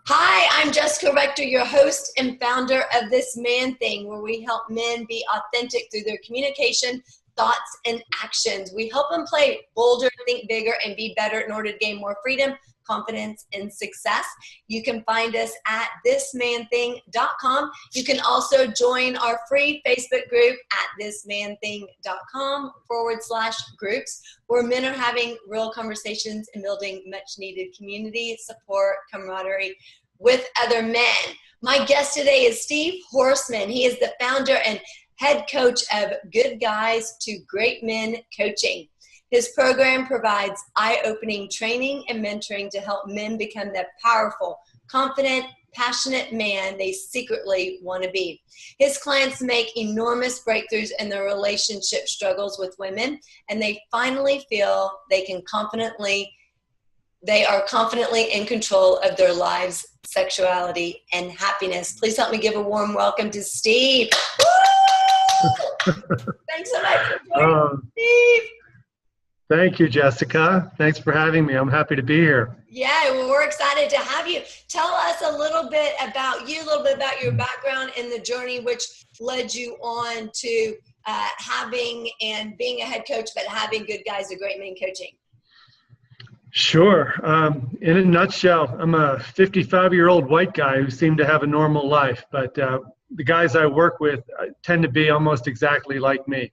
Hi, I'm Jessica Rector, your host and founder of This Man Thing, where we help men be authentic through their communication, thoughts, and actions. We help them play bolder, think bigger, and be better in order to gain more freedom, confidence, and success. You can find us at thismanthing.com. You can also join our free Facebook group at thismanthing.com/groups, where men are having real conversations and building much needed community, support, camaraderie with other men. My guest today is Steve Horseman. He is the founder and head coach of Good Guys to Great Men Coaching. His program provides eye-opening training and mentoring to help men become the powerful, confident, passionate man they secretly want to be. His clients make enormous breakthroughs in their relationship struggles with women, and they finally feel they are confidently in control of their lives, sexuality, and happiness. Please help me give a warm welcome to Steve. Woo! Thanks so much for joining, Steve. Thank you, Jessica. Thanks for having me. I'm happy to be here. Yeah, well, we're excited to have you. Tell us a little bit about you, a little bit about your background and the journey which led you on to having and being a head coach, but having Good Guys to Great Men Coaching. Sure. In a nutshell, I'm a 55-year-old white guy who seemed to have a normal life, but the guys I work with tend to be almost exactly like me.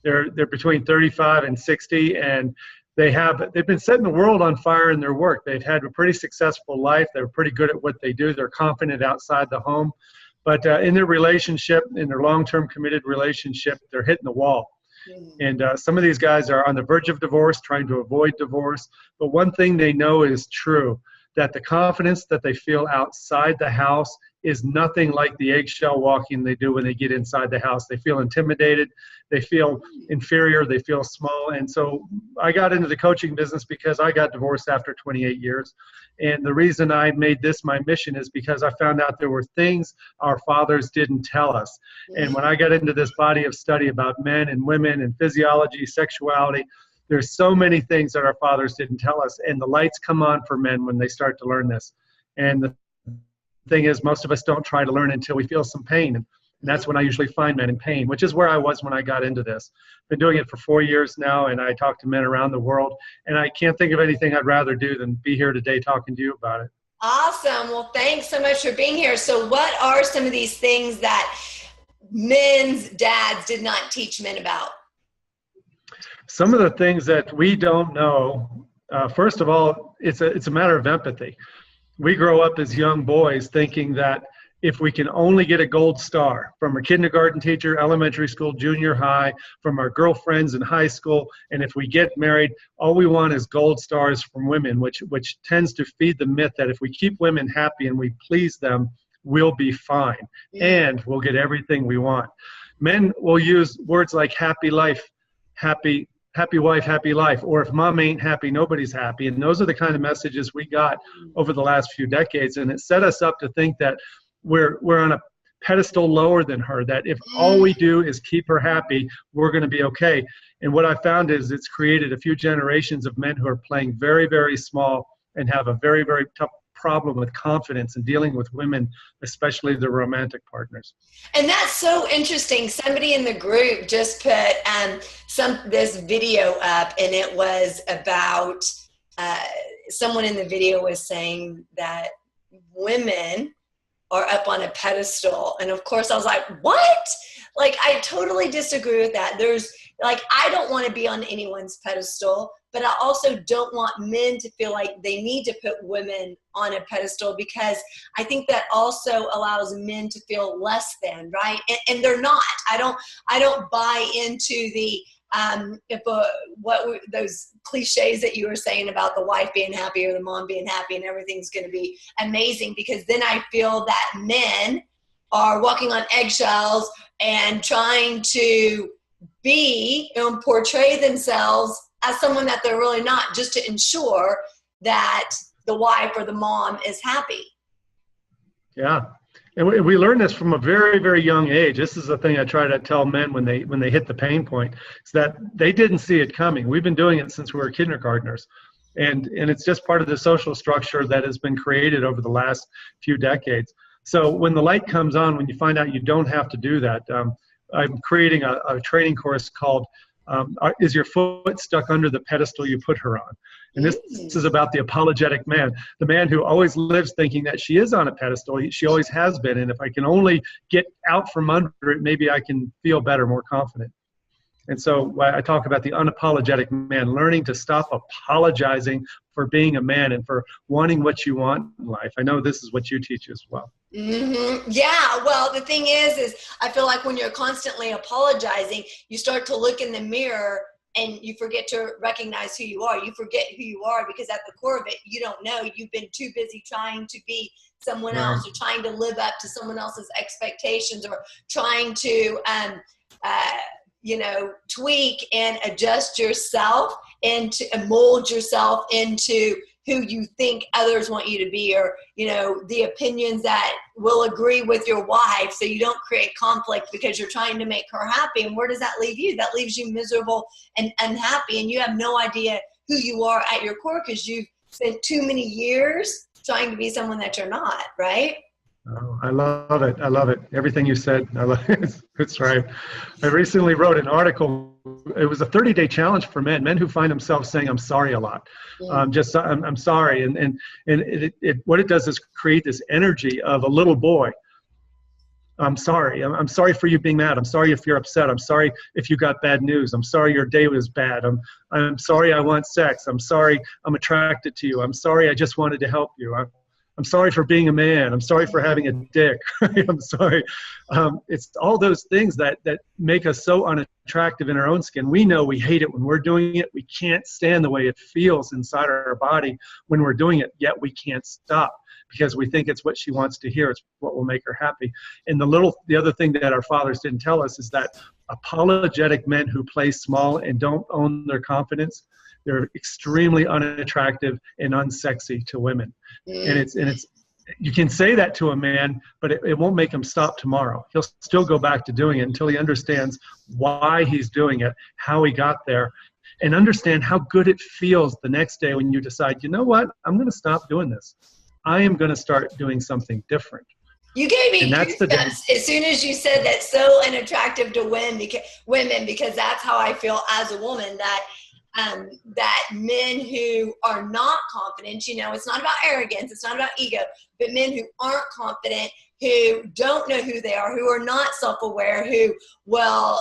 They're between 35 and 60, and they've been setting the world on fire in their work. They've had a pretty successful life. They're pretty good at what they do. They're confident outside the home, but in their relationship, in their long-term committed relationship, they're hitting the wall. And some of these guys are on the verge of divorce, trying to avoid divorce. But one thing they know is true, that the confidence that they feel outside the house is nothing like the eggshell walking they do when they get inside the house. They feel intimidated, they feel inferior, they feel small. And so I got into the coaching business because I got divorced after 28 years. And the reason I made this my mission is because I found out there were things our fathers didn't tell us. And when I got into this body of study about men and women and physiology, sexuality, there's so many things that our fathers didn't tell us. And the lights come on for men when they start to learn this. And the thing is, most of us don't try to learn until we feel some pain. And that's when I usually find men in pain, which is where I was when I got into this. Been doing it for 4 years now, and I talk to men around the world. And I can't think of anything I'd rather do than be here today talking to you about it. Awesome. Well, thanks so much for being here. So what are some of these things that men's dads did not teach men about? Some of the things that we don't know, first of all, it's a matter of empathy. We grow up as young boys thinking that if we can only get a gold star from our kindergarten teacher, elementary school, junior high, from our girlfriends in high school, and if we get married, all we want is gold stars from women, which tends to feed the myth that if we keep women happy and we please them, we'll be fine and we'll get everything we want. Men will use words like happy life, happy wife, happy life, or if mom ain't happy, nobody's happy. And those are the kind of messages we got over the last few decades. And it set us up to think that we're on a pedestal lower than her, that if all we do is keep her happy, we're going to be okay. And what I found is it's created a few generations of men who are playing very, very small and have a very, very tough problem with confidence and dealing with women, especially their romantic partners. And that's so interesting. Somebody in the group just put this video up, and it was about someone in the video was saying that women are up on a pedestal. And of course I was like, what? Like, I totally disagree with that. I don't want to be on anyone's pedestal, but I also don't want men to feel like they need to put women on a pedestal, because I think that also allows men to feel less than, right? And they're not. I don't buy into the those cliches that you were saying about the wife being happy or the mom being happy and everything's going to be amazing, because then I feel that men are walking on eggshells and trying to be and portray themselves as someone that they're really not, just to ensure that the wife or the mom is happy. Yeah. And we learn this from a very, very young age. This is the thing I try to tell men when they hit the pain point, is that they didn't see it coming. We've been doing it since we were kindergartners. And it's just part of the social structure that has been created over the last few decades. So when the light comes on, when you find out you don't have to do that, I'm creating a training course called Is Your Foot Stuck Under the Pedestal You Put Her On? And this is about the apologetic man, the man who always lives thinking that she is on a pedestal. She always has been. And if I can only get out from under it, maybe I can feel better, more confident. And so I talk about the unapologetic man, learning to stop apologizing for being a man and for wanting what you want in life. I know this is what you teach as well. Mm-hmm. Yeah. Well, the thing is I feel like when you're constantly apologizing, you start to look in the mirror and you forget to recognize who you are. You forget who you are because at the core of it, you don't know. You've been too busy trying to be someone else, or trying to live up to someone else's expectations, or trying to, tweak and adjust yourself and mold yourself into who you think others want you to be, or, the opinions that will agree with your wife, so you don't create conflict because you're trying to make her happy. And where does that leave you? That leaves you miserable and unhappy, and you have no idea who you are at your core because you've spent too many years trying to be someone that you're not, right? Oh, I love it. I love it. Everything you said, I love it. It's right. I recently wrote an article. It was a 30-day challenge for men who find themselves saying, I'm sorry a lot. I'm sorry. And what it does is create this energy of a little boy. I'm sorry. I'm sorry for you being mad. I'm sorry if you're upset. I'm sorry if you got bad news. I'm sorry your day was bad. I'm sorry I want sex. I'm sorry I'm attracted to you. I'm sorry I just wanted to help you. I'm sorry for being a man. I'm sorry for having a dick. I'm sorry. It's all those things that make us so unattractive in our own skin. We know we hate it when we're doing it. We can't stand the way it feels inside our body when we're doing it, yet we can't stop because we think it's what she wants to hear. It's what will make her happy. And the other thing that our fathers didn't tell us is that apologetic men who play small and don't own their confidence, they're extremely unattractive and unsexy to women. And it's you can say that to a man, but it won't make him stop tomorrow. He'll still go back to doing it until he understands why he's doing it, how he got there, and understand how good it feels the next day when you decide, you know what, I'm going to stop doing this. I am going to start doing something different. You gave me goosebumps as soon as you said that, so unattractive to women, because that's how I feel as a woman, that men who are not confident, it's not about arrogance, it's not about ego, but men who aren't confident, who don't know who they are, who are not self-aware, who will,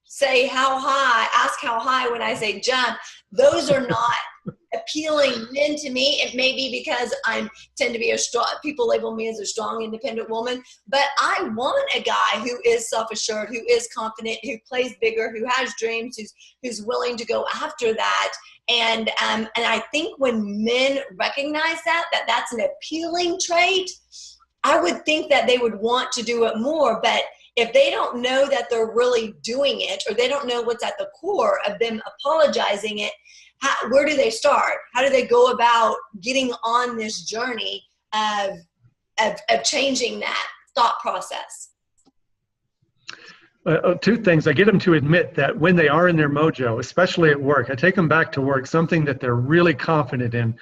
say how high, ask how high when I say jump, those are not appealing men to me. It may be because I tend to be people label me as a strong, independent woman, but I want a guy who is self-assured, who is confident, who plays bigger, who has dreams, who's willing to go after that. And I think when men recognize that's an appealing trait, I would think that they would want to do it more. But if they don't know that they're really doing it, or they don't know what's at the core of them apologizing it, where do they start? How do they go about getting on this journey of changing that thought process? Two things. I get them to admit that when they are in their mojo, especially at work, I take them back to work, something that they're really confident in.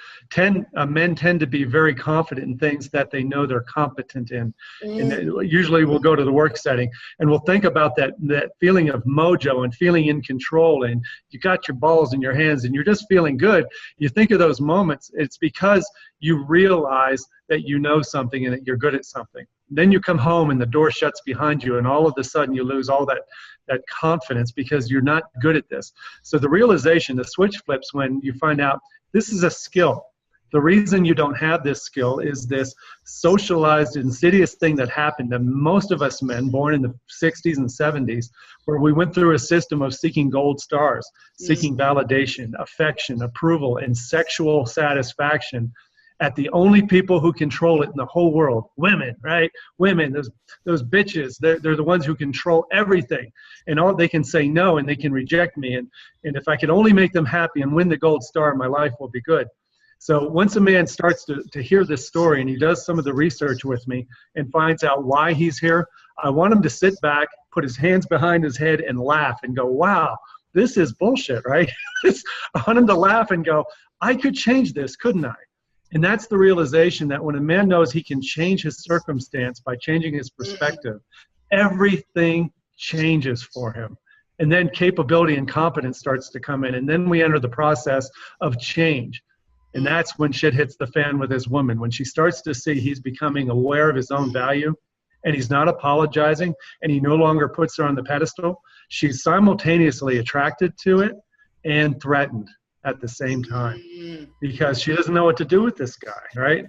Men tend to be very confident in things that they know they're competent in. And usually we'll go to the work setting and we'll think about that feeling of mojo and feeling in control, and you got your balls in your hands and you're just feeling good. You think of those moments, it's because you realize that you know something and that you're good at something. Then you come home and the door shuts behind you, and all of a sudden you lose all that confidence because you're not good at this. So the realization, the switch flips when you find out this is a skill. The reason you don't have this skill is this socialized, insidious thing that happened to most of us men born in the 60s and 70s, where we went through a system of seeking gold stars, seeking validation, affection, approval, and sexual satisfaction at the only people who control it in the whole world. Women, right? Women, those bitches, they're the ones who control everything. And all they can say no, and they can reject me. And if I could only make them happy and win the gold star, my life will be good. So once a man starts to hear this story and he does some of the research with me and finds out why he's here, I want him to sit back, put his hands behind his head and laugh and go, wow, this is bullshit, right? I want him to laugh and go, I could change this, couldn't I? And that's the realization that when a man knows he can change his circumstance by changing his perspective, everything changes for him. And then capability and competence starts to come in. And then we enter the process of change. And that's when shit hits the fan with his woman. When she starts to see he's becoming aware of his own value and he's not apologizing and he no longer puts her on the pedestal, she's simultaneously attracted to it and threatened at the same time because she doesn't know what to do with this guy, right?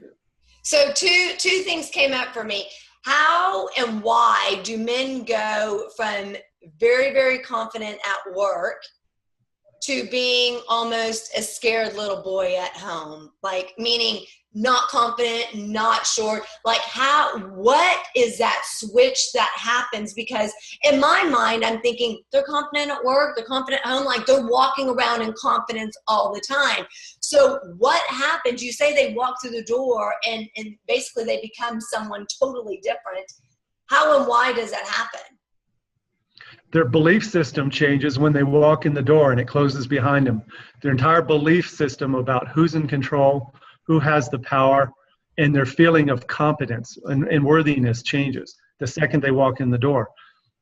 So two things came up for me. How and why do men go from very, very confident at work to being almost a scared little boy at home? Like, meaning not confident, not sure. Like, what is that switch that happens? Because in my mind, I'm thinking they're confident at work, they're confident at home, like they're walking around in confidence all the time. So what happens? You say they walk through the door and basically they become someone totally different. How and why does that happen? Their belief system changes when they walk in the door and it closes behind them. Their entire belief system about who's in control, who has the power, and their feeling of competence and worthiness changes the second they walk in the door.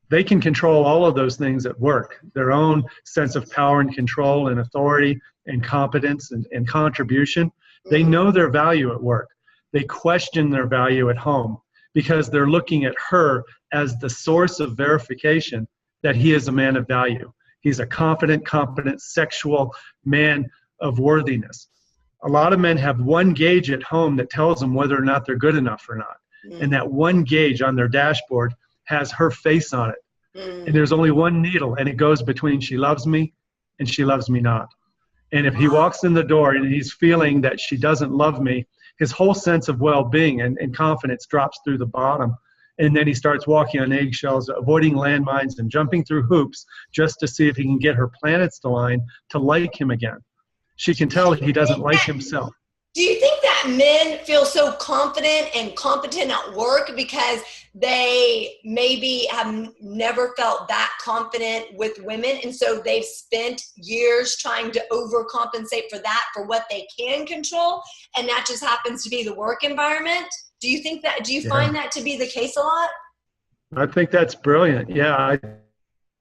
They can control all of those things at work, their own sense of power and control and authority and competence and contribution. They know their value at work. They question their value at home because they're looking at her as the source of verification that he is a man of value. He's a confident, competent, sexual man of worthiness. A lot of men have one gauge at home that tells them whether or not they're good enough or not. And that one gauge on their dashboard has her face on it. And there's only one needle, and it goes between she loves me and she loves me not. And if he walks in the door and he's feeling that she doesn't love me, his whole sense of well-being and confidence drops through the bottom. And then he starts walking on eggshells, avoiding landmines and jumping through hoops just to see if he can get her planets to line to like him again. She can tell he doesn't like himself. Do you think that men feel so confident and competent at work because they maybe have never felt that confident with women, and so they've spent years trying to overcompensate for that, for what they can control, and that just happens to be the work environment? Do you think that? Do you find that to be the case a lot? I think that's brilliant. Yeah, I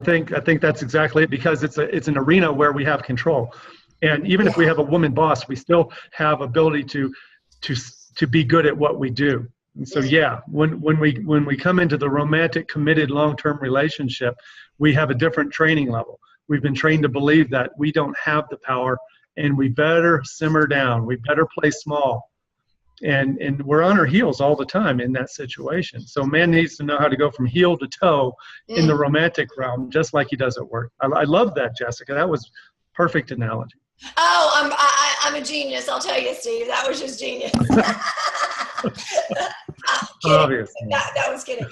think that's exactly it, because it's an arena where we have control. And even if we have a woman boss, we still have ability to be good at what we do. And so, when we come into the romantic, committed, long-term relationship, we have a different training level. We've been trained to believe that we don't have the power, and we better simmer down. We better play small. And we're on our heels all the time in that situation. So man needs to know how to go from heel to toe in the romantic realm, just like he does at work. I love that, Jessica. That was perfect analogy. Oh, I'm a genius. I'll tell you, Steve. That was just genius. Obviously. That was kidding.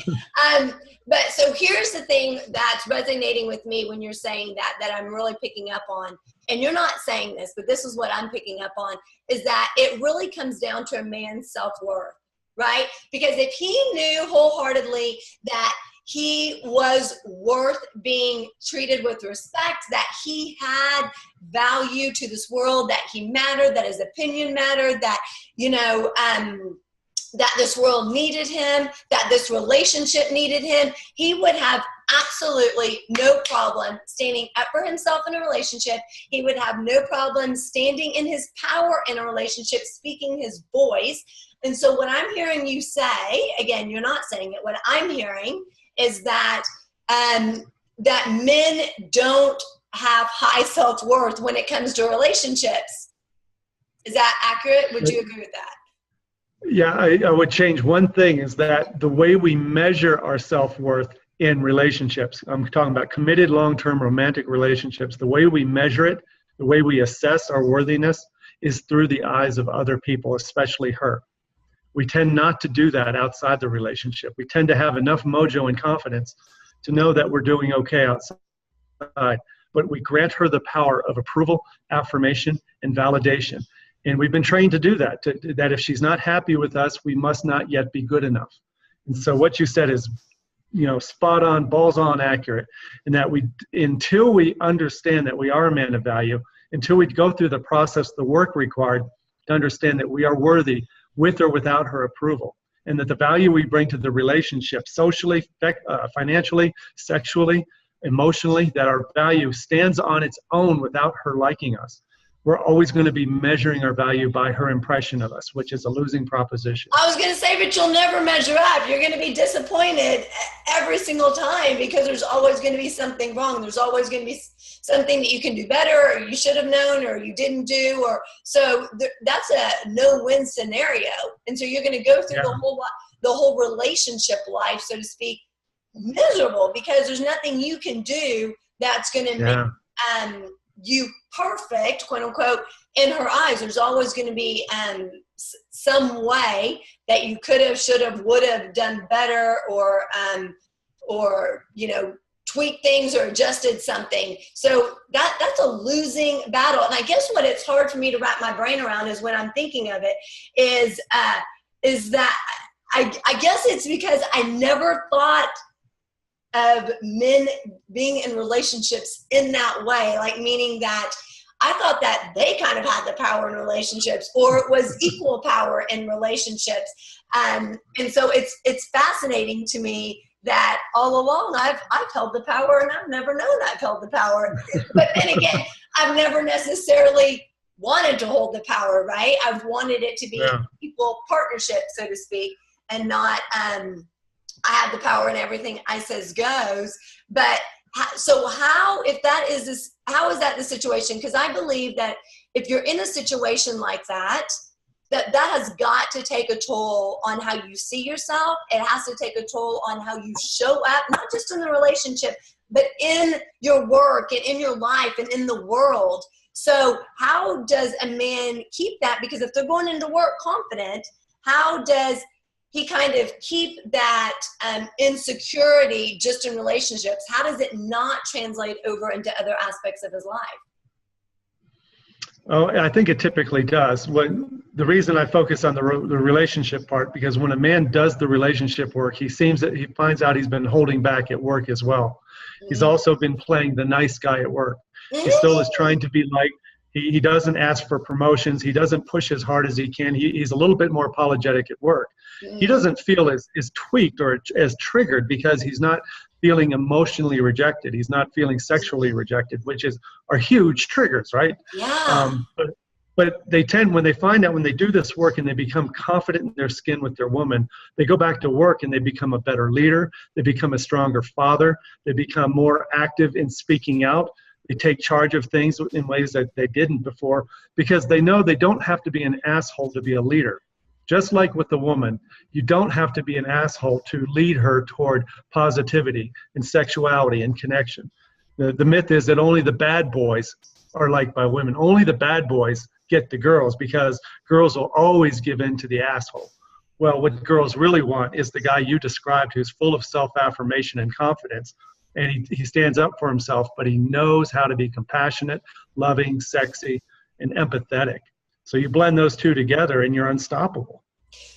But so here's the thing that's resonating with me when you're saying that I'm really picking up on, and you're not saying this, but this is what I'm picking up on, is that it really comes down to a man's self-worth, right? Because if he knew wholeheartedly that he was worth being treated with respect, that he had value to this world, that he mattered, that his opinion mattered, that, that this world needed him, that this relationship needed him, he would have absolutely no problem standing up for himself in a relationship. He would have no problem standing in his power in a relationship, speaking his voice. And so what I'm hearing you say, again, you're not saying it, what I'm hearing is that that men don't have high self-worth when it comes to relationships. Is that accurate? Would you agree with that? Yeah, I would change one thing, is that the way we measure our self-worth in relationships, I'm talking about committed long-term romantic relationships, the way we measure it, the way we assess our worthiness is through the eyes of other people, especially her. We tend not to do that outside the relationship. We tend to have enough mojo and confidence to know that we're doing okay outside, but we grant her the power of approval, affirmation, and validation. And we've been trained to do that, that if she's not happy with us, we must not yet be good enough. And so what you said is spot on, balls on accurate. And that until we understand that we are a man of value, until we go through the process, the work required to understand that we are worthy with or without her approval, and that the value we bring to the relationship, socially, financially, sexually, emotionally, that our value stands on its own without her liking us. We're always going to be measuring our value by her impression of us, which is a losing proposition. I was going to say, but you'll never measure up. You're going to be disappointed every single time because there's always going to be something wrong. There's always going to be something that you can do better, or you should have known, or you didn't do, so that's a no-win scenario. And so you're going to go through the whole relationship life, so to speak, miserable, because there's nothing you can do that's going to make you perfect, quote unquote, in her eyes. There's always going to be some way that you could have, should have, would have done better, or tweak things or adjusted something. So that's a losing battle. And I guess what it's hard for me to wrap my brain around is, when I'm thinking of it, is that I guess it's because I never thought of men being in relationships in that way, like, meaning that I thought that they kind of had the power in relationships, or it was equal power in relationships. And so it's fascinating to me that all along I've held the power, and I've never known I've held the power. But then again, I've never necessarily wanted to hold the power, right? I've wanted it to be equal partnership, so to speak, and not I have the power and everything I says goes. But so how is that the situation? Because I believe that if you're in a situation like that, that has got to take a toll on how you see yourself. It has to take a toll on how you show up, not just in the relationship, but in your work and in your life and in the world. So how does a man keep that? Because if they're going into work confident, how does he kind of keep that insecurity just in relationships? How does it not translate over into other aspects of his life? Oh, I think it typically does. The reason I focus on the relationship part, because when a man does the relationship work, he finds out he's been holding back at work as well. Mm-hmm. He's also been playing the nice guy at work. Mm-hmm. He still is trying to be like, he doesn't ask for promotions. He doesn't push as hard as he can. He's a little bit more apologetic at work. Mm-hmm. He doesn't feel as tweaked or as triggered because he's not feeling emotionally rejected. He's not feeling sexually rejected, which are huge triggers, right? Yeah. But they tend, when they find out, when they do this work and they become confident in their skin with their woman, they go back to work and they become a better leader. They become a stronger father. They become more active in speaking out. They take charge of things in ways that they didn't before, because they know they don't have to be an asshole to be a leader. Just like with the woman, you don't have to be an asshole to lead her toward positivity and sexuality and connection. The myth is that only the bad boys are liked by women. Only the bad boys get the girls, because girls will always give in to the asshole. Well, what girls really want is the guy you described, who's full of self-affirmation and confidence, and he stands up for himself, but he knows how to be compassionate, loving, sexy, and empathetic. So you blend those two together and you're unstoppable.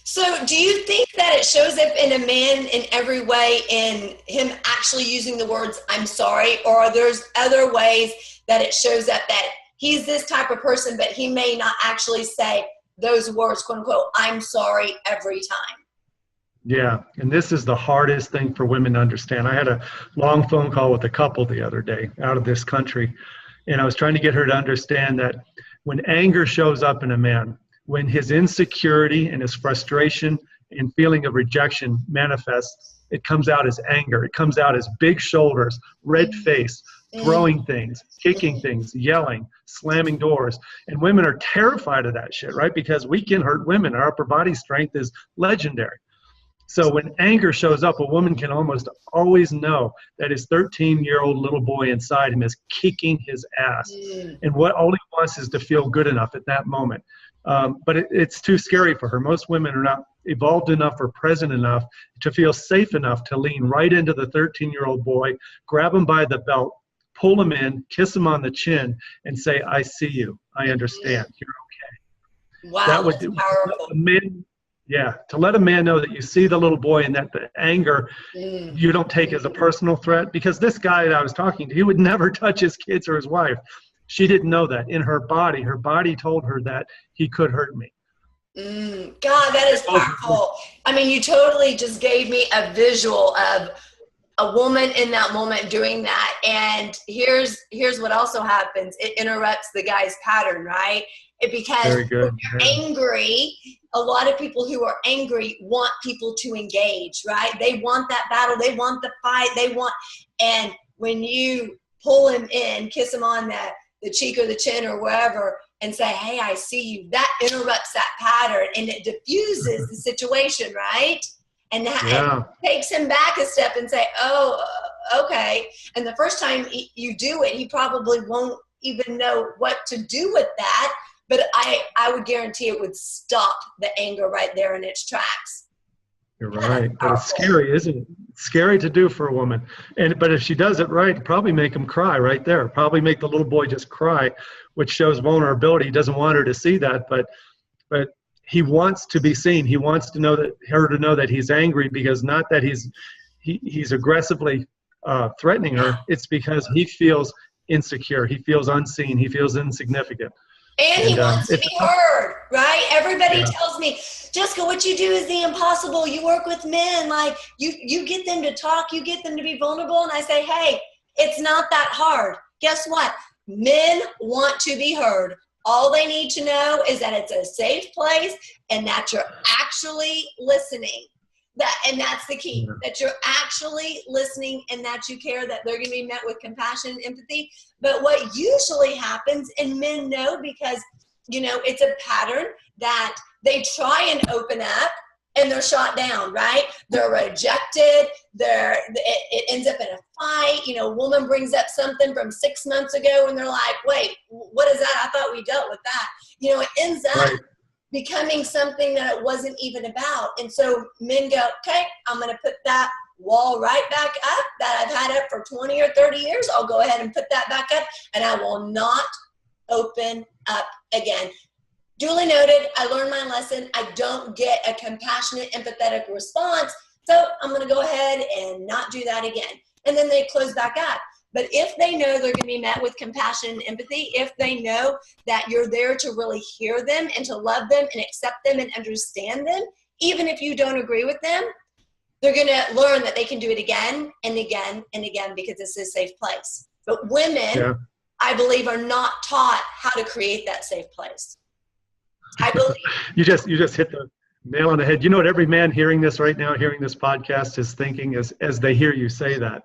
So do you think that it shows up in a man in every way, in him actually using the words, I'm sorry, or are there other ways that it shows up that he's this type of person, but he may not actually say those words, quote unquote, I'm sorry, every time? Yeah, and this is the hardest thing for women to understand. I had a long phone call with a couple the other day out of this country, and I was trying to get her to understand that when anger shows up in a man, when his insecurity and his frustration and feeling of rejection manifests, it comes out as anger. It comes out as big shoulders, red face, throwing things, kicking things, yelling, slamming doors. And women are terrified of that shit, right? Because we can hurt women. Our upper body strength is legendary. So when anger shows up, a woman can almost always know that his 13-year-old little boy inside him is kicking his ass. And all he wants is to feel good enough at that moment. But it's too scary for her. Most women are not evolved enough or present enough to feel safe enough to lean right into the 13-year-old boy, grab him by the belt, pull him in, kiss him on the chin, and say, I see you. I understand. You're okay. Wow, that's powerful. Yeah, to let a man know that you see the little boy and that the anger you don't take as a personal threat. Because this guy that I was talking to, he would never touch his kids or his wife. She didn't know that. In her body told her that he could hurt me. God, that is powerful. I mean, you totally just gave me a visual of a woman in that moment doing that. And here's what also happens. It interrupts the guy's pattern, right? Because Very good. when you're angry, a lot of people who are angry want people to engage, right? They want that battle. They want the fight. And when you pull him in, kiss him on the cheek or the chin or wherever, and say, hey, I see you, that interrupts that pattern and it diffuses the situation, right? And that and takes him back a step and say, oh, okay. And the first time you do it, he probably won't even know what to do with that. But I would guarantee it would stop the anger right there in its tracks. You're right. But it's scary, isn't it? It's scary to do for a woman. But if she does it right, probably make him cry right there. Probably make the little boy just cry, which shows vulnerability. He doesn't want her to see that, but he wants to be seen. He wants to know her to know that he's angry, because not that he's aggressively threatening her. It's because he feels insecure. He feels unseen. He feels insignificant. And he wants to be heard, right? Everybody tells me, Jessica, what you do is the impossible. You work with men. Like, you get them to talk. You get them to be vulnerable. And I say, hey, it's not that hard. Guess what? Men want to be heard. All they need to know is that it's a safe place and that you're actually listening. And that's the key, that you're actually listening and that you care, that they're going to be met with compassion and empathy. But what usually happens, and men know because, it's a pattern, that they try and open up and they're shot down, right? They're rejected. It ends up in a fight. A woman brings up something from 6 months ago and they're like, wait, what is that? I thought we dealt with that. It ends up becoming something that it wasn't even about. And so men go, okay, I'm going to put that wall right back up that I've had up for 20 or 30 years. I'll go ahead and put that back up and I will not open up again. Duly noted, I learned my lesson. I don't get a compassionate, empathetic response. So I'm going to go ahead and not do that again. And then they close back up. But if they know they're going to be met with compassion and empathy, if they know that you're there to really hear them and to love them and accept them and understand them, even if you don't agree with them, they're going to learn that they can do it again and again and again because it's a safe place. But women, I believe, are not taught how to create that safe place. I believe. You just hit the nail on the head. You know what every man hearing this right now, hearing this podcast is thinking as they hear you say that?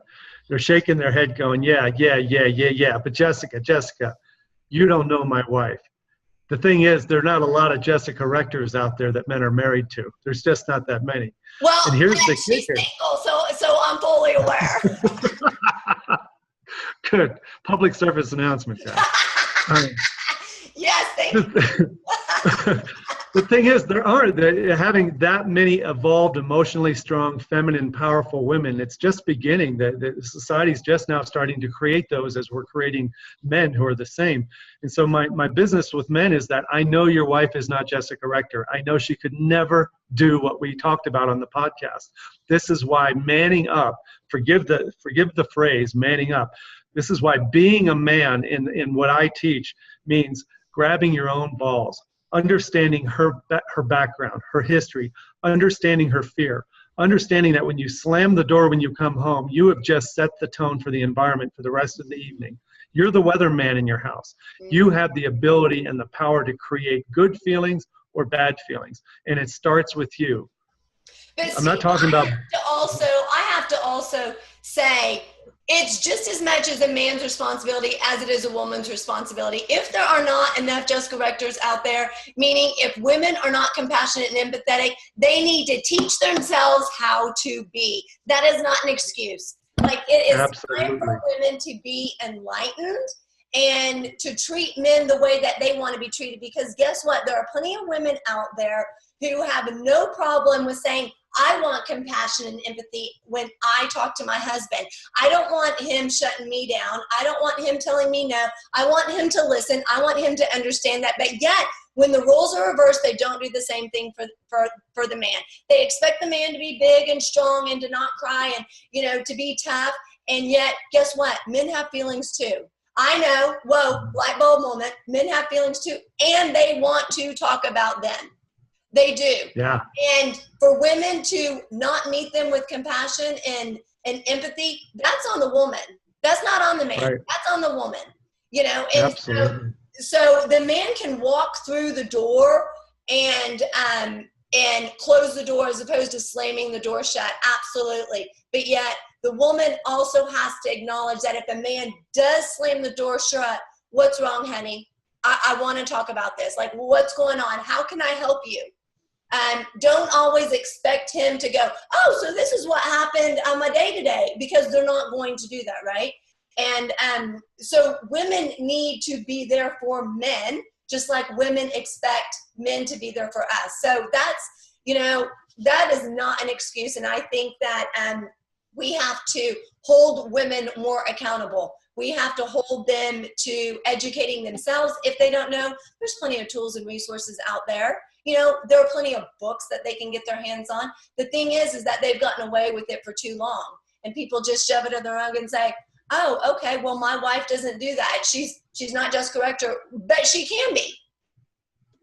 They're shaking their head going, yeah. But Jessica, you don't know my wife. The thing is, there are not a lot of Jessica Rectors out there that men are married to. There's just not that many. Well, and here's the she's kicker. Single, so I'm fully aware. Good. Public service announcement, guys. Yes, thank you. The thing is, having that many evolved, emotionally strong, feminine, powerful women, it's just beginning. The society's just now starting to create those as we're creating men who are the same. And so my business with men is that I know your wife is not Jessica Rector. I know she could never do what we talked about on the podcast. This is why manning up, forgive the phrase, manning up. This is why being a man in what I teach means grabbing your own balls, understanding her background, her history, understanding her fear, understanding that when you slam the door when you come home, you have just set the tone for the environment for the rest of the evening. You're the weatherman in your house. You have the ability and the power to create good feelings or bad feelings, and it starts with you. But I'm not talking about. I have to also say, it's just as much as a man's responsibility as it is a woman's responsibility. If there are not enough Jessica Rectors out there, meaning if women are not compassionate and empathetic, they need to teach themselves how to be. That is not an excuse. Like, it is time for women to be enlightened and to treat men the way that they want to be treated. Because guess what? There are plenty of women out there who have no problem with saying, I want compassion and empathy when I talk to my husband. I don't want him shutting me down. I don't want him telling me no. I want him to listen. I want him to understand that. But yet, when the roles are reversed, they don't do the same thing for the man. They expect the man to be big and strong and to not cry and, to be tough. And yet, guess what? Men have feelings too. I know, whoa, light bulb moment. Men have feelings too. And they want to talk about them. They do. Yeah. And for women to not meet them with compassion and empathy, that's on the woman. That's not on the man. Right. That's on the woman. And Absolutely. so the man can walk through the door and close the door as opposed to slamming the door shut. Absolutely. But yet the woman also has to acknowledge that if a man does slam the door shut, what's wrong, honey? I want to talk about this. Like, what's going on? How can I help you? Don't always expect him to go, oh, so this is what happened on my day today, because they're not going to do that, right? And so women need to be there for men, just like women expect men to be there for us. So that's, that is not an excuse. And I think that we have to hold women more accountable. We have to hold them to educating themselves. If they don't know, there's plenty of tools and resources out there. There are plenty of books that they can get their hands on. The thing is that they've gotten away with it for too long. And people just shove it in their own and say, oh, okay, well, my wife doesn't do that. She's not just correct, but she can be.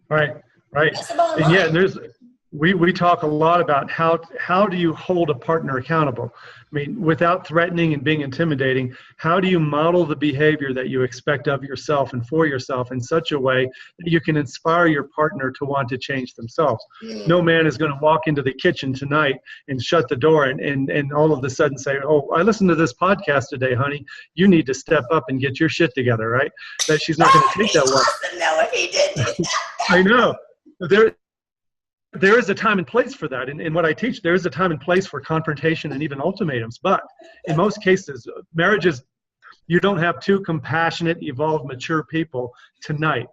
Right. That's the bottom And line. we talk a lot about how do you hold a partner accountable? I mean, without threatening and being intimidating, how do you model the behavior that you expect of yourself and for yourself in such a way that you can inspire your partner to want to change themselves? No man is going to walk into the kitchen tonight and shut the door and all of a sudden say, oh, I listened to this podcast today, honey. You need to step up and get your shit together, right? That she's not going to take that one. Awesome, though, if he did do that. I know. There is a time and place for that. In what I teach, there is a time and place for confrontation and even ultimatums. But in most cases, marriages, you don't have two compassionate, evolved, mature people tonight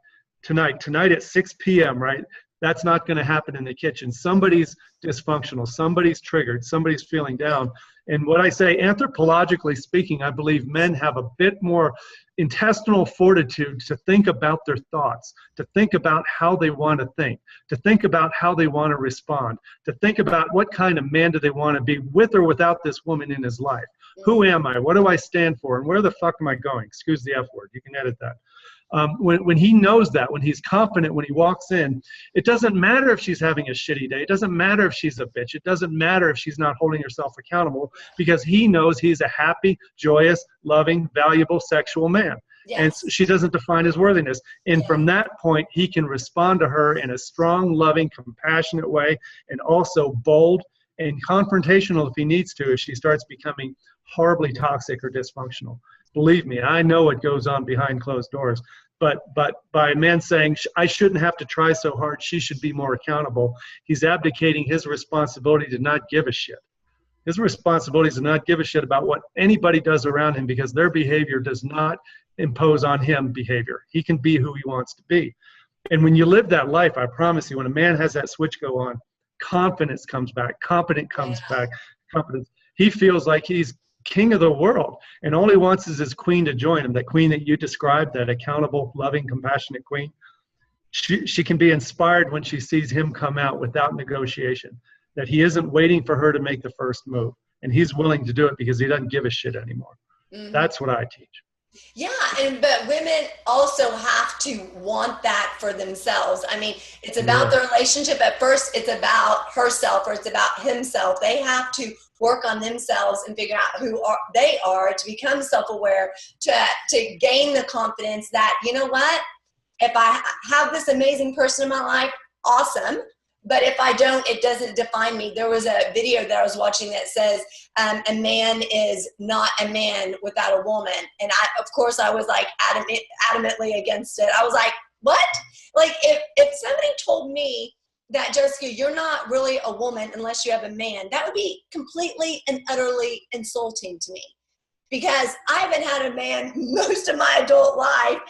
at 6 p.m., right? That's not going to happen in the kitchen. Somebody's dysfunctional. Somebody's triggered. Somebody's feeling down. And what I say, anthropologically speaking, I believe men have a bit more intestinal fortitude to think about their thoughts, to think about how they want to think about how they want to respond, to think about what kind of man do they want to be with or without this woman in his life. Who am I? What do I stand for? And where the fuck am I going? Excuse the F word. You can edit that. When he knows that, when he's confident, when he walks in, it doesn't matter if she's having a shitty day. It doesn't matter if she's a bitch. It doesn't matter if she's not holding herself accountable, because he knows he's a happy, joyous, loving, valuable, sexual man. Yes. And she doesn't define his worthiness. And from that point, he can respond to her in a strong, loving, compassionate way, and also bold and confrontational if he needs to, if she starts becoming horribly toxic or dysfunctional. Believe me, I know what goes on behind closed doors. But by a man saying, I shouldn't have to try so hard, she should be more accountable, he's abdicating his responsibility to not give a shit. His responsibility is to not give a shit about what anybody does around him, because their behavior does not impose on him behavior. He can be who he wants to be. And when you live that life, I promise you, when a man has that switch go on, confidence comes back, confidence comes back, confidence. He feels like he's king of the world, and all he wants is his queen to join him, that queen that you described, that accountable, loving, compassionate queen. She can be inspired when she sees him come out without negotiation, that he isn't waiting for her to make the first move, and he's willing to do it because he doesn't give a shit anymore. That's what I teach. Yeah, but women also have to want that for themselves. I mean, it's about the relationship. At first, it's about herself or it's about himself. They have to work on themselves and figure out who they are, to become self-aware, to gain the confidence that, you know what, if I have this amazing person in my life, awesome. But if I don't, it doesn't define me. There was a video that I was watching that says a man is not a man without a woman. And of course, I was like adamantly against it. I was like, what? Like if somebody told me that, Jessica, you're not really a woman unless you have a man, that would be completely and utterly insulting to me, because I haven't had a man most of my adult life.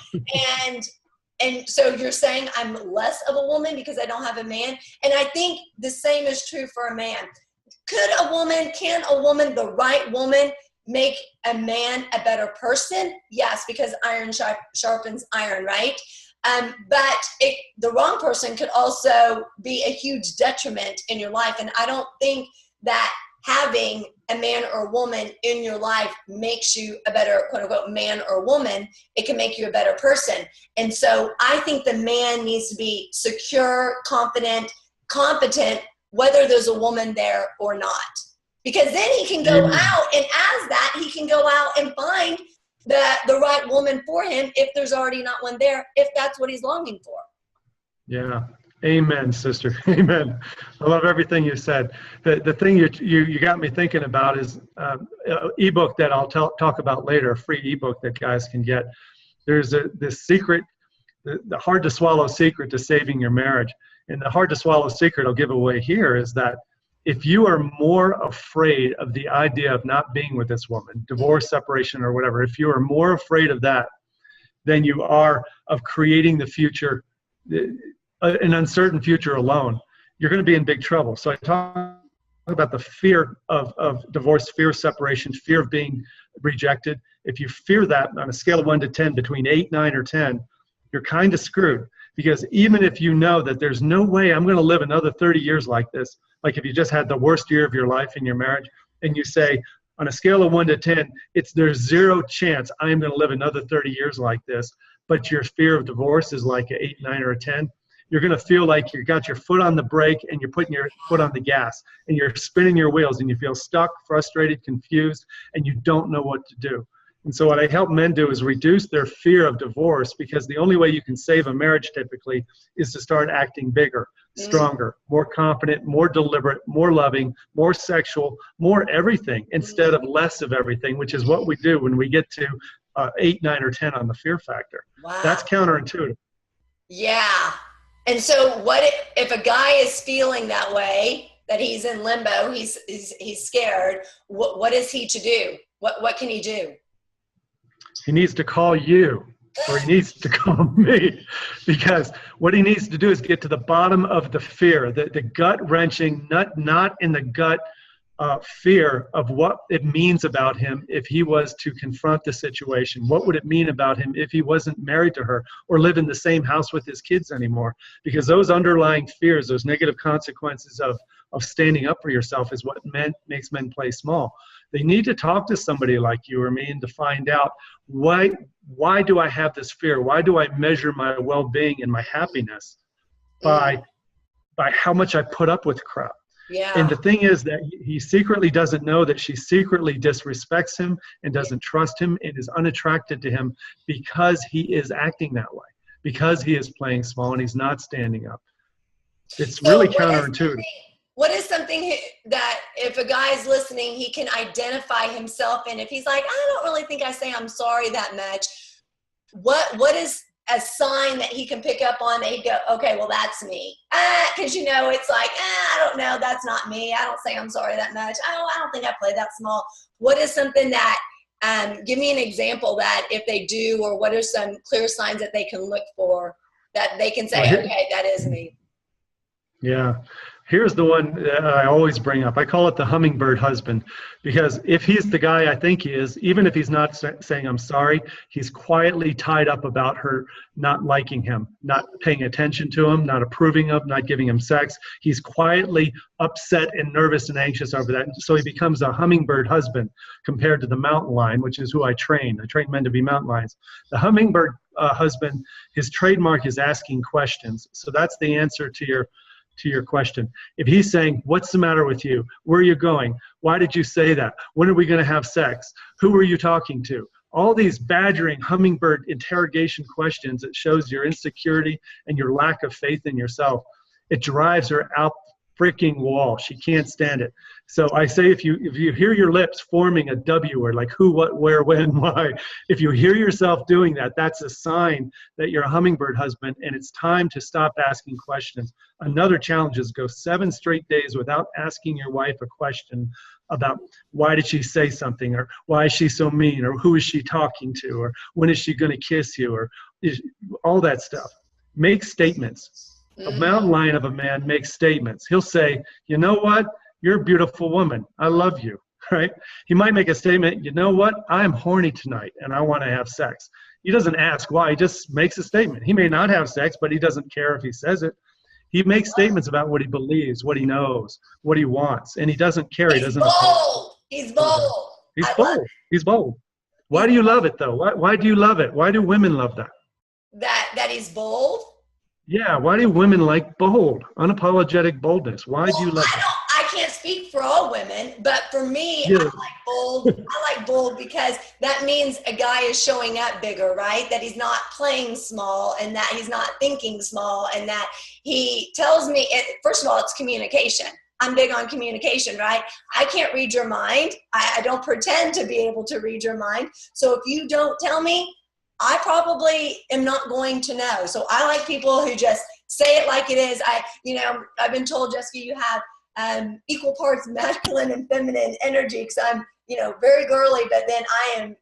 And so you're saying I'm less of a woman because I don't have a man? And I think the same is true for a man. can a woman, the right woman, make a man a better person? Yes, because iron sharpens iron, right? But the wrong person could also be a huge detriment in your life. And I don't think that having a man or woman in your life makes you a better, quote unquote, man or woman. It can make you a better person. And so I think the man needs to be secure, confident, competent, whether there's a woman there or not. Because then he can go out, and as that, he can go out and find the right woman for him if there's already not one there, if that's what he's longing for. Yeah. Amen, sister. Amen. I love everything you said. The thing you got me thinking about is an ebook that I'll talk about later, a free ebook that guys can get. There's this secret, the hard to swallow secret to saving your marriage. And the hard to swallow secret I'll give away here is that if you are more afraid of the idea of not being with this woman, divorce, separation, or whatever, if you are more afraid of that than you are of creating the future, an uncertain future alone, you're going to be in big trouble. So I talk about the fear of divorce, fear of separation, fear of being rejected. If you fear that on a scale of 1 to 10, between 8, 9, or 10, you're kind of screwed. Because even if you know that there's no way I'm going to live another 30 years like this, like if you just had the worst year of your life in your marriage, and you say, on a scale of 1 to 10, there's 0 chance I am going to live another 30 years like this, but your fear of divorce is like an 8, 9, or a 10, you're going to feel like you got your foot on the brake and you're putting your foot on the gas, and you're spinning your wheels, and you feel stuck, frustrated, confused, and you don't know what to do. And so what I help men do is reduce their fear of divorce, because the only way you can save a marriage typically is to start acting bigger, stronger, more confident, more deliberate, more loving, more sexual, more everything, instead of less of everything, which is what we do when we get to 8, 9, or 10 on the fear factor. Wow. That's counterintuitive. Yeah. And so what if a guy is feeling that way, that he's in limbo, he's scared, what is he to do? What can he do? He needs to call you, or he needs to call me, because what he needs to do is get to the bottom of the fear, the gut-wrenching, not in the gut fear of what it means about him if he was to confront the situation. What would it mean about him if he wasn't married to her or live in the same house with his kids anymore? Because those underlying fears, those negative consequences of standing up for yourself is what makes men play small. They need to talk to somebody like you or me and to find out, why do I have this fear? Why do I measure my well-being and my happiness by how much I put up with crap? Yeah. And the thing is that he secretly doesn't know that she secretly disrespects him and doesn't trust him and is unattracted to him because he is acting that way, because he is playing small and he's not standing up. It's really counterintuitive. What is something that if a guy is listening, he can identify himself in? If he's like, I don't really think I say I'm sorry that much, what is a sign that he can pick up on that he'd go, okay, well, that's me? Because, it's like, I don't know, that's not me. I don't say I'm sorry that much. I don't think I play that small. What is something that, give me an example that if they do, or what are some clear signs that they can look for that they can say, okay, that is me? Yeah. Here's the one that I always bring up. I call it the hummingbird husband, because if he's the guy I think he is, even if he's not saying I'm sorry, he's quietly tied up about her not liking him, not paying attention to him, not approving of, not giving him sex. He's quietly upset and nervous and anxious over that. So he becomes a hummingbird husband compared to the mountain lion, which is who I train. I train men to be mountain lions. The hummingbird husband, his trademark is asking questions. So that's the answer to your question. If he's saying, what's the matter with you? Where are you going? Why did you say that? When are we going to have sex? Who are you talking to? All these badgering hummingbird interrogation questions that shows your insecurity and your lack of faith in yourself. It drives her out freaking wall. She can't stand it. So I say, if you hear your lips forming a W word, like who, what, where, when, why, if you hear yourself doing that, that's a sign that you're a hummingbird husband, and it's time to stop asking questions. Another challenge is go 7 straight days without asking your wife a question about why did she say something, or why is she so mean, or who is she talking to, or when is she going to kiss you, or all that stuff. Make statements. A mountain lion of a man makes statements. He'll say, you know what? you're a beautiful woman. I love you, right? He might make a statement, you know what? I'm horny tonight and I want to have sex. He doesn't ask why. He just makes a statement. He may not have sex, but he doesn't care if he says it. He makes statements about what he believes, what he knows, what he wants, and he doesn't care. He He's doesn't. bold. He's bold. He's bold. He's bold. Why do you love it though? Why do you love it? Why do women love that? That he's bold. Yeah. Why do women like bold, unapologetic boldness? Why do you love that? I can't speak for all women, but for me, Yeah. I like bold. I like bold because that means a guy is showing up bigger, right? That he's not playing small and that he's not thinking small and that he tells me, first of all, it's communication. I'm big on communication, right? I can't read your mind. I don't pretend to be able to read your mind. So if you don't tell me, I probably am not going to know. So I like people who just say it like it is. I've been told, Jessica, you have equal parts masculine and feminine energy because I'm, very girly, but then I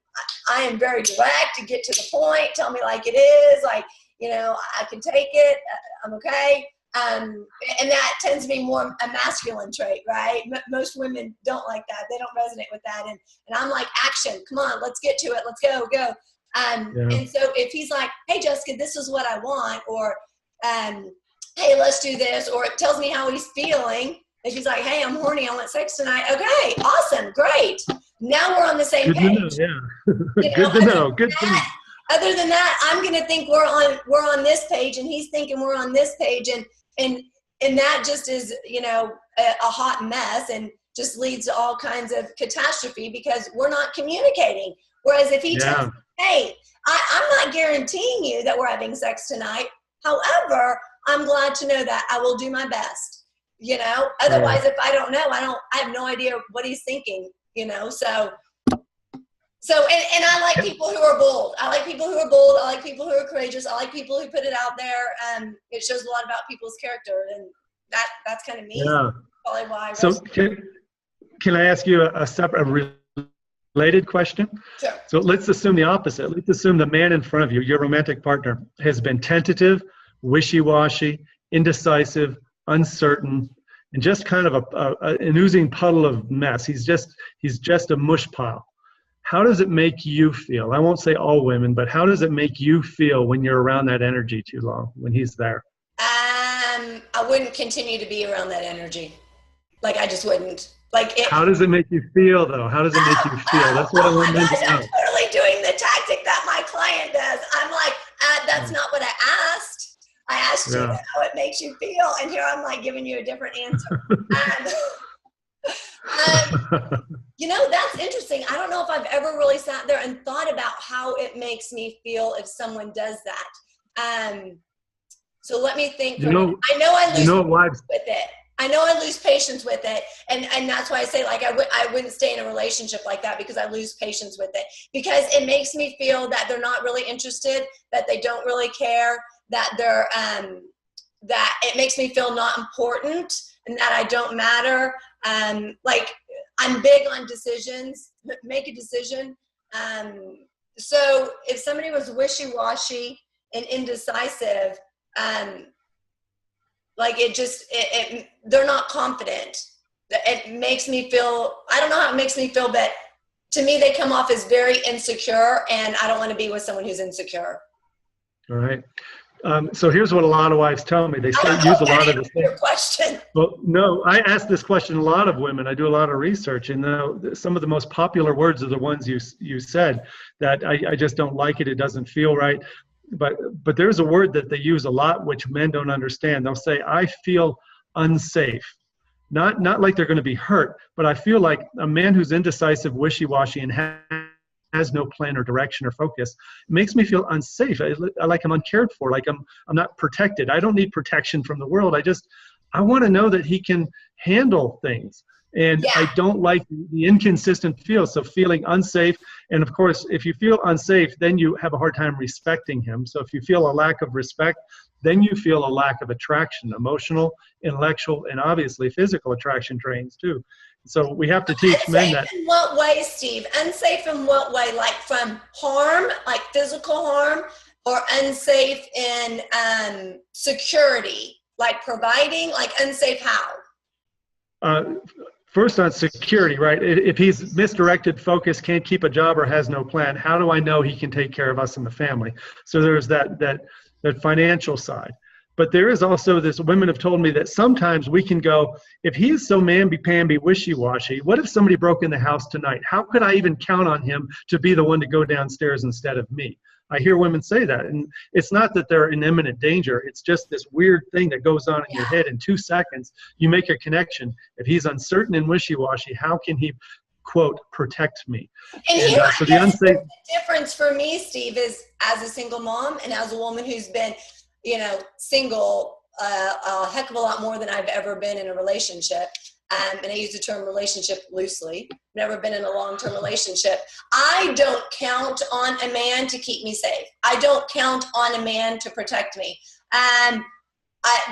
am very direct to get to the point. Tell me like it is, like, I can take it. I'm okay. And that tends to be more a masculine trait, right? Most women don't like that. They don't resonate with that. And I'm like, action, come on, let's get to it. Let's go. And so if he's like, hey, Jessica, this is what I want, or, hey, let's do this, or it tells me how he's feeling. If he's like, hey, I'm horny, I want sex tonight. Okay, awesome, great. Now we're on the same page. Good to know, yeah. Good to know. Good to know. Other than that, I'm gonna think we're on this page, and he's thinking we're on this page, and that just is, a hot mess, and just leads to all kinds of catastrophe because we're not communicating. Whereas if he tells me, hey, I'm not guaranteeing you that we're having sex tonight. However, I'm glad to know that I will do my best. Otherwise, if I don't know, I have no idea what he's thinking, so and I like people who are bold. I like people who are bold. I like people who are courageous. I like people who put it out there. It shows a lot about people's character, and that's kind of me. Yeah. Probably why. So can I ask you a separate related question? Sure. So let's assume the opposite. Let's assume the man in front of you, your romantic partner, has been tentative, wishy-washy, indecisive, uncertain, and just kind of an oozing puddle of mess. He's just a mush pile. How does it make you feel? I won't say all women, but how does it make you feel when you're around that energy too long, when he's there? I wouldn't continue to be around that energy. Like, I just wouldn't. How does it make you feel, though? How does it make you feel? That's what I want to know. I'm totally doing the tactic that my client does. I'm like, that's not what I asked. I asked you how it makes you feel, and here I'm like giving you a different answer. That's interesting. I don't know if I've ever really sat there and thought about how it makes me feel if someone does that. So let me think. I know I lose patience with it. I know I lose patience with it, and that's why I say, like, I wouldn't stay in a relationship like that because I lose patience with it, because it makes me feel that they're not really interested, that they don't really care, that they're that it makes me feel not important and that I don't matter. Like, I'm big on decisions. Make a decision. So if somebody was wishy-washy and indecisive, like, they're not confident. It makes me feel, I don't know how it makes me feel, but to me, they come off as very insecure, and I don't want to be with someone who's insecure. All right. So here's what a lot of wives tell me. They use a lot of this. Your question. Well, no, I ask this question a lot of women. I do a lot of research, and some of the most popular words are the ones you said, that I just don't like it. It doesn't feel right. But there's a word that they use a lot, which men don't understand. They'll say, I feel unsafe. Not like they're going to be hurt, but I feel like a man who's indecisive, wishy-washy, and has no plan or direction or focus makes me feel unsafe. Like I'm uncared for, like I'm not protected. I don't need protection from the world. I want to know that he can handle things. And I don't like the inconsistent feel. So feeling unsafe. And of course, if you feel unsafe, then you have a hard time respecting him. So if you feel a lack of respect, then you feel a lack of attraction, emotional, intellectual, and obviously physical attraction drains too. So we have to teach men that. In what way, Steve? Unsafe in what way? Like from harm, like physical harm, or unsafe in security, like providing, like unsafe how? first on security, right? If he's misdirected, focused, can't keep a job, or has no plan, how do I know he can take care of us and the family? So there's that financial side. But there is also this, women have told me that sometimes we can go, if he is so mamby-pamby, wishy-washy, what if somebody broke in the house tonight? How could I even count on him to be the one to go downstairs instead of me? I hear women say that, and it's not that they're in imminent danger. It's just this weird thing that goes on in your head. In 2 seconds, you make a connection. If he's uncertain and wishy-washy, how can he, quote, protect me? And so the unsafe the difference for me, Steve, is as a single mom and as a woman who's been, single a heck of a lot more than I've ever been in a relationship. And I use the term relationship loosely, never been in a long-term relationship. I don't count on a man to keep me safe. I don't count on a man to protect me.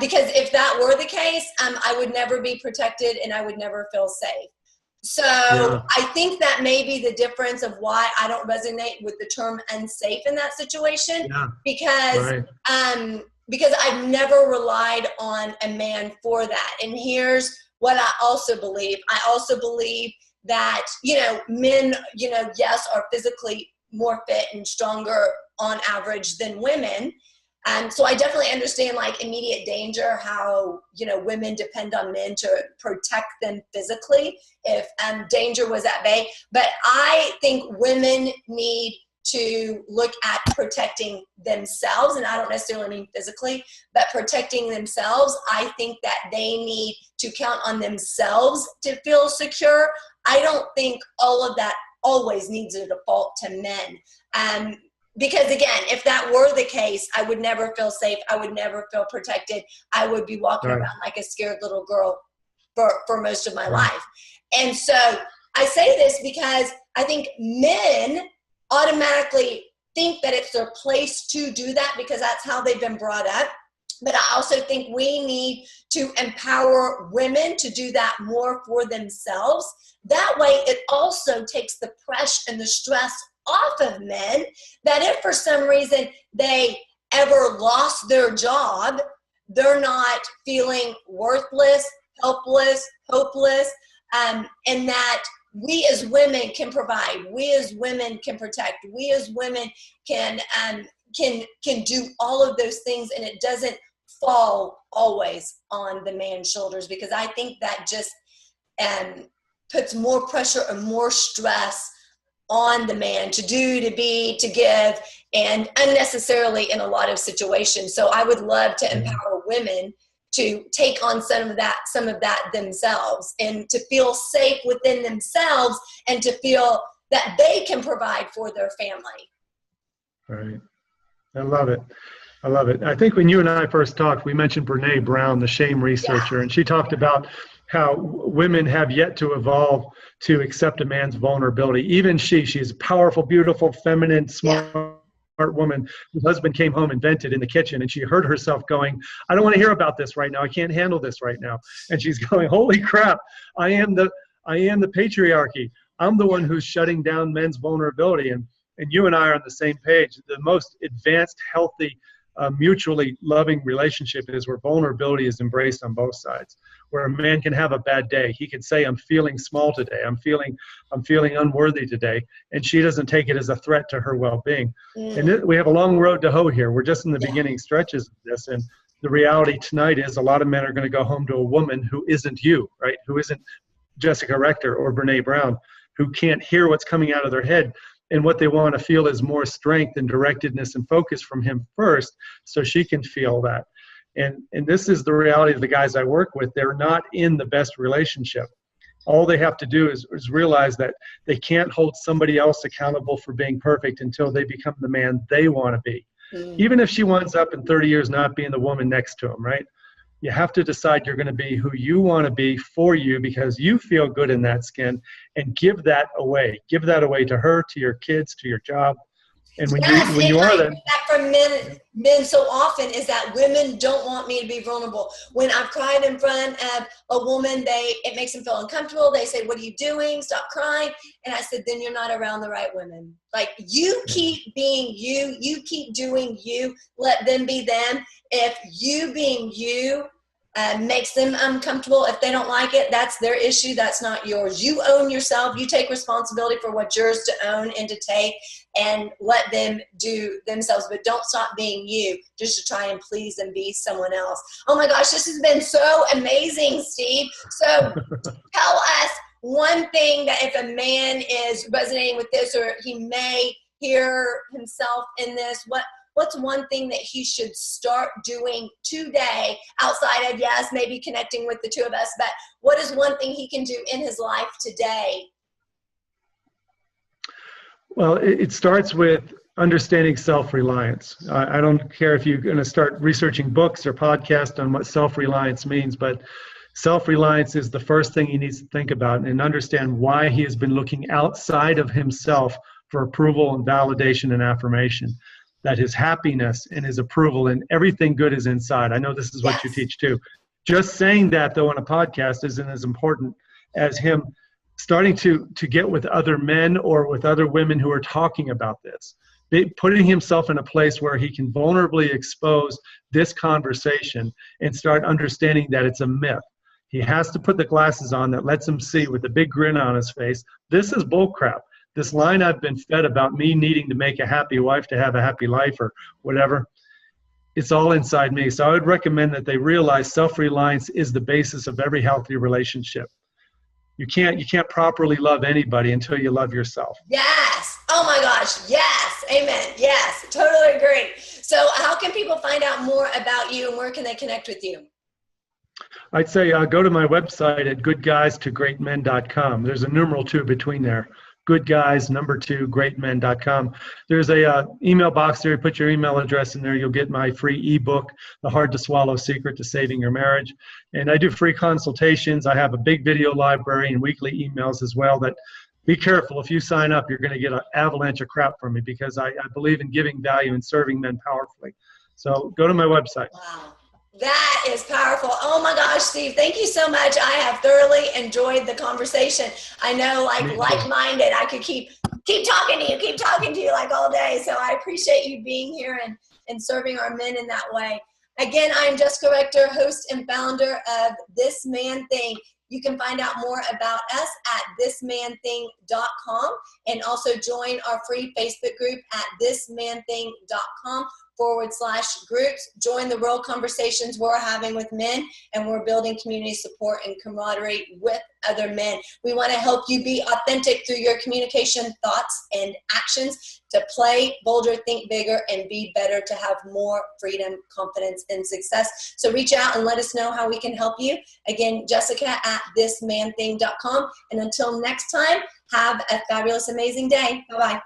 Because if that were the case, I would never be protected and I would never feel safe. So I think that may be the difference of why I don't resonate with the term unsafe in that situation, because I've never relied on a man for that. And here's what I also believe. I also believe that, men, yes, are physically more fit and stronger on average than women. So I definitely understand like immediate danger, how, women depend on men to protect them physically if danger was at bay. But I think women need to look at protecting themselves, and I don't necessarily mean physically, but protecting themselves. I think that they need to count on themselves to feel secure. I don't think all of that always needs to default to men. Because again, if that were the case, I would never feel safe. I would never feel protected. I would be walking around like a scared little girl for most of my life. And so I say this because I think men automatically think that it's their place to do that because that's how they've been brought up. But I also think we need to empower women to do that more for themselves. That way, it also takes the pressure and the stress off of men, that if for some reason they ever lost their job, they're not feeling worthless, helpless, hopeless, and that we as women can provide, we as women can protect, we as women can do all of those things, and it doesn't fall always on the man's shoulders, because I think that just puts more pressure and more stress on the man to do, to be, to give, and unnecessarily in a lot of situations. So I would love to empower women to take on some of that themselves, and to feel safe within themselves, and to feel that they can provide for their family. Right. I love it. I love it. I think when you and I first talked, we mentioned Brene Brown, the shame researcher, and she talked about how women have yet to evolve to accept a man's vulnerability. Even she's a powerful, beautiful, feminine, smart woman whose husband came home and vented in the kitchen, and she heard herself going, I don't want to hear about this right now. I can't handle this right now. And she's going, holy crap, I am the patriarchy. I'm the one who's shutting down men's vulnerability. And you and I are on the same page. The most advanced, healthy, mutually loving relationship is where vulnerability is embraced on both sides, where a man can have a bad day. He can say, I'm feeling small today. I'm feeling unworthy today. And she doesn't take it as a threat to her well-being. And we have a long road to hoe here. We're just in the beginning stretches of this. And the reality tonight is a lot of men are going to go home to a woman who isn't you, right? Who isn't Jessica Rector or Brene Brown, who can't hear what's coming out of their head. And what they want to feel is more strength and directedness and focus from him first, so she can feel that. And this is the reality of the guys I work with. They're not in the best relationship. All they have to do is realize that they can't hold somebody else accountable for being perfect until they become the man they want to be. Even if she winds up in 30 years not being the woman next to him, right? You have to decide you're going to be who you want to be for you, because you feel good in that skin, and give that away. Give that away to her, to your kids, to your job. And when you are that from men so often is that women don't want me to be vulnerable. When I've cried in front of a woman, it makes them feel uncomfortable. They say, what are you doing? Stop crying. And I said, then you're not around the right women. Like, you keep being you keep doing you, let them be them. If you being you makes them uncomfortable. If they don't like it, that's their issue. That's not yours. You own yourself. You take responsibility for what's yours to own and to take, and let them do themselves. But don't stop being you just to try and please and be someone else. Oh my gosh, this has been so amazing, Steve. So tell us one thing that if a man is resonating with this, or he may hear himself in this, what's one thing that he should start doing today outside of, yes, maybe connecting with the two of us, but what is one thing he can do in his life today? Well, it starts with understanding self-reliance. I don't care if you're going to start researching books or podcasts on what self-reliance means, but self-reliance is the first thing he needs to think about and understand why he has been looking outside of himself for approval and validation and affirmation. That his happiness and his approval and everything good is inside. I know this is what you teach too. Just saying that though on a podcast isn't as important as him starting to get with other men or with other women who are talking about this. Putting himself in a place where he can vulnerably expose this conversation and start understanding that it's a myth. He has to put the glasses on that lets him see with a big grin on his face, this is bullcrap. This line I've been fed about me needing to make a happy wife to have a happy life or whatever, it's all inside me. So I would recommend that they realize self-reliance is the basis of every healthy relationship. You can't properly love anybody until you love yourself. Yes. Oh my gosh. Yes. Amen. Yes. Totally agree. So how can people find out more about you and where can they connect with you? I'd say go to my website at goodguys2greatmen.com. There's a numeral 2 between there. goodguys2greatmen.com. There's a email box there. Put your email address in there. You'll get my free ebook, The Hard to Swallow Secret to Saving Your Marriage. And I do free consultations. I have a big video library and weekly emails as well. That be careful. If you sign up, you're going to get an avalanche of crap from me because I believe in giving value and serving men powerfully. So go to my website. Wow. That is powerful. Oh my gosh, Steve, thank you so much. I have thoroughly enjoyed the conversation. I know, like-minded, I could keep talking to you like all day. So I appreciate you being here and serving our men in that way. Again, I'm Jessica Rector, host and founder of This Man Thing. You can find out more about us at thismanthing.com and also join our free Facebook group at thismanthing.com/groups. Join the real conversations we're having with men, and we're building community support and camaraderie with other men. We want to help you be authentic through your communication, thoughts, and actions to play bolder, think bigger, and be better, to have more freedom, confidence, and success. So reach out and let us know how we can help you. Again, Jessica at thismanthing.com. And until next time, have a fabulous, amazing day. Bye-bye.